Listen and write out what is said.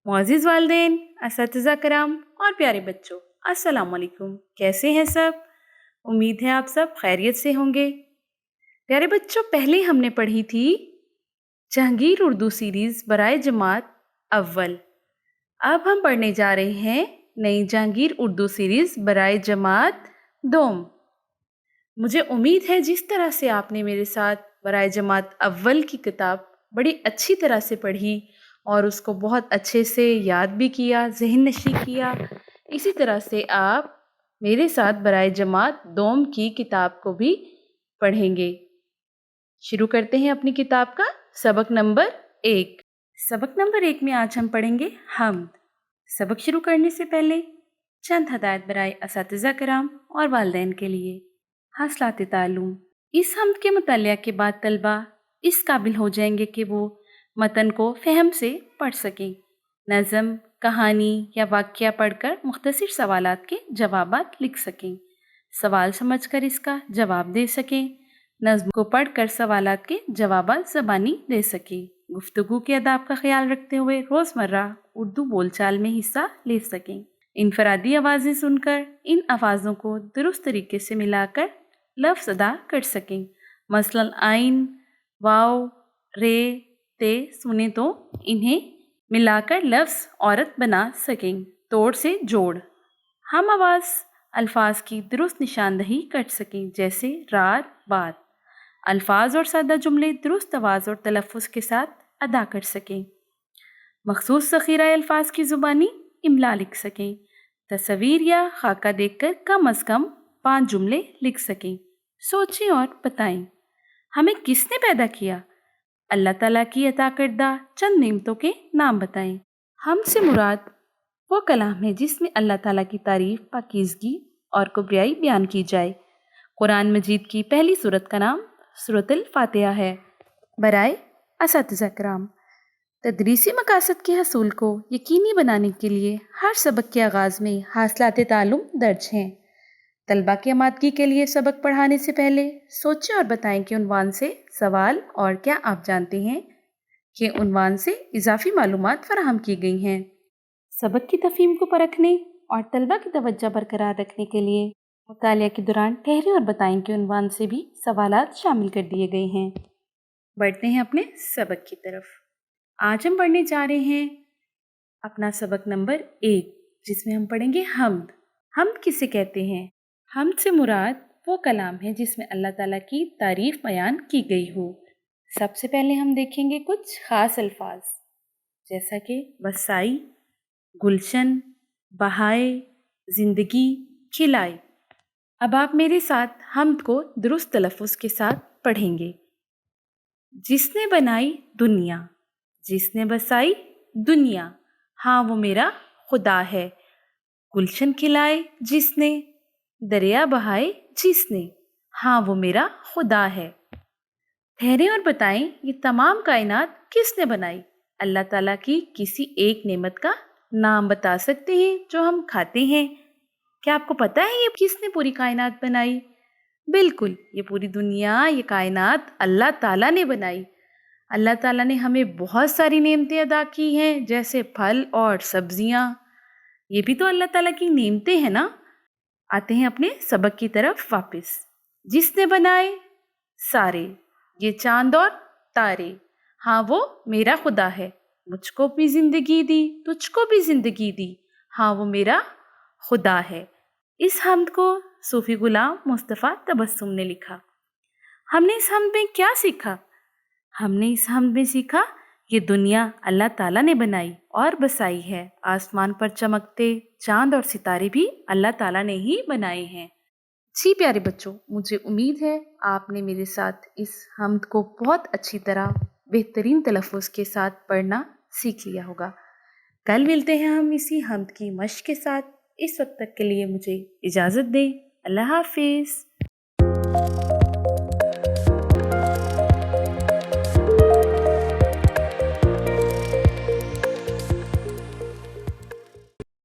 मुअज़्ज़िज़ वालिदैन, असतिज़ा कराम और प्यारे बच्चों, अस्सलाम वालेकुम। कैसे हैं सब? उम्मीद है आप सब खैरियत से होंगे। प्यारे बच्चों, पहले हमने पढ़ी थी जहांगीर उर्दू सीरीज़ बराए जमात अव्वल। अब हम पढ़ने जा रहे हैं नई जहांगीर उर्दू सीरीज़ बराए जमात दोम। मुझे उम्मीद है जिस तरह से आपने मेरे साथ बराए जमात अव्वल की किताब बड़ी अच्छी तरह से पढ़ी और उसको बहुत अच्छे से याद भी किया, ज़हन नशी किया, इसी तरह से आप मेरे साथ बराए जमात दोम की किताब को भी पढ़ेंगे। शुरू करते हैं अपनी किताब का सबक नंबर 1। सबक नंबर 1 में आज हम पढ़ेंगे हम्द। सबक शुरू करने से पहले चंद हदायत बराए असातिज़ा कराम और वालिदैन के लिए। हासिलात ताल्लुम। इस हम्द के मुतालिया के बाद तलबा इस काबिल हो जाएंगे कि वो मतन को फ़हम से पढ़ सकें। नज़म, कहानी या वाक़या पढ़कर मुख्तसर सवालात के जवाबात लिख सकें। सवाल समझकर इसका जवाब दे सकें। नज़्म को पढ़कर सवालात के जवाबात ज़बानी दे सकें। गुफ्तगू के अदाब का ख्याल रखते हुए रोज़मर्रा उर्दू बोलचाल में हिस्सा ले सकें। इनफरादी आवाज़ें सुनकर इन आवाज़ों को दुरुस्त तरीके से मिलाकर लफ्ज़ अदा कर सकें। मसलन आइन, वाव, रे, ते सुने तो इन्हें मिलाकर लफ्ज़ औरत बना सकें। तोड़ से जोड़। हम आवाज़ अल्फाज की दुरुस्त निशानदही कर सकें, जैसे रात, बात। अल्फाज और सादा जुमले दुरुस्त आवाज़ और तलफ़्फ़ुज़ के साथ अदा कर सकें। मखसूस ज़ख़ीरा अल्फाज की ज़ुबानी इमला लिख सकें। तस्वीर या खाका देखकर कम अज़ कम 5 जुमले लिख सकें। सोचें और बताएं, हमें किसने पैदा किया? अल्लाह ताला की अता करदा चंद नेमतों के नाम बताएं। हमसे मुराद वो कलाम है जिसमें अल्लाह ताला की तारीफ़, पाकीज़गी और कुब्रियाई बयान की जाए। कुरान मजीद की पहली सूरत का नाम सूरतुल फातिहा है। बराए असातिज़ा कराम, तदरीसी मकासद के हसूल को यकीनी बनाने के लिए हर सबक के आगाज़ में हासिलात ताल्लुम दर्ज हैं। तलबा की आमादगी के लिए सबक पढ़ाने से पहले सोचें और बताएं कि उन्वान से सवाल और क्या आप जानते हैं कि उन्वान से इजाफी मालूमात फराहम की गई हैं। सबक की तफ़हीम को परखने और तलबा की तवज्जो बरकरार रखने के लिए मुतालिया के दौरान ठहरें और बताएं कि उन्वान से भी सवालात शामिल कर दिए गए हैं। बढ़ते हैं अपने सबक की तरफ। आज हम पढ़ने जा रहे हैं अपना सबक नंबर 1, जिसमें हम पढ़ेंगे हम्द। हम्द किसे कहते हैं? हम्द से मुराद वो कलाम है जिसमें अल्लाह ताला की तारीफ़ बयान की गई हो। सबसे पहले हम देखेंगे कुछ ख़ास अल्फाज, जैसा कि बसाई, गुलशन, बहाए, ज़िंदगी, खिलाई। अब आप मेरे साथ हम्द को दुरुस्त तलफ़्फ़ुज़ के साथ पढ़ेंगे। जिसने बनाई दुनिया, जिसने बसाई दुनिया, हाँ वो मेरा खुदा है। गुलशन खिलाए जिसने, दरिया बहाए जिसने, हाँ वो मेरा खुदा है। ठहरें और बताएं ये तमाम कायनात किसने बनाई? अल्लाह ताला की किसी एक नेमत का नाम बता सकते हैं जो हम खाते हैं? क्या आपको पता है ये किसने पूरी कायनात बनाई? बिल्कुल, ये पूरी दुनिया, ये कायनात अल्लाह ताला ने बनाई। अल्लाह ताला ने हमें बहुत सारी नेमतें अदा की हैं, जैसे फल और सब्जियां। ये भी तो अल्लाह ताला की नेमतें हैं ना। आते हैं अपने सबक की तरफ वापस। जिसने बनाए सारे, ये चांद और तारे, हाँ वो मेरा खुदा है। मुझको भी ज़िंदगी दी, तुझको भी ज़िंदगी दी, हाँ वो मेरा खुदा है। इस हम्द को सूफ़ी गुलाम मुस्तफ़ा तबस्सुम ने लिखा। हमने इस हम्द में क्या सीखा? हमने इस हम्द में सीखा ये दुनिया अल्लाह ताला ने बनाई और बसाई है। आसमान पर चमकते चांद और सितारे भी अल्लाह ताला ने ही बनाए हैं। जी प्यारे बच्चों, मुझे उम्मीद है आपने मेरे साथ इस हम्द को बहुत अच्छी तरह बेहतरीन तलफ़्फ़ुज़ के साथ पढ़ना सीख लिया होगा। कल मिलते हैं हम इसी हम्द की मश्क के साथ। इस वक्त तक के लिए मुझे इजाज़त दें। अल्लाह हाफ़िज़।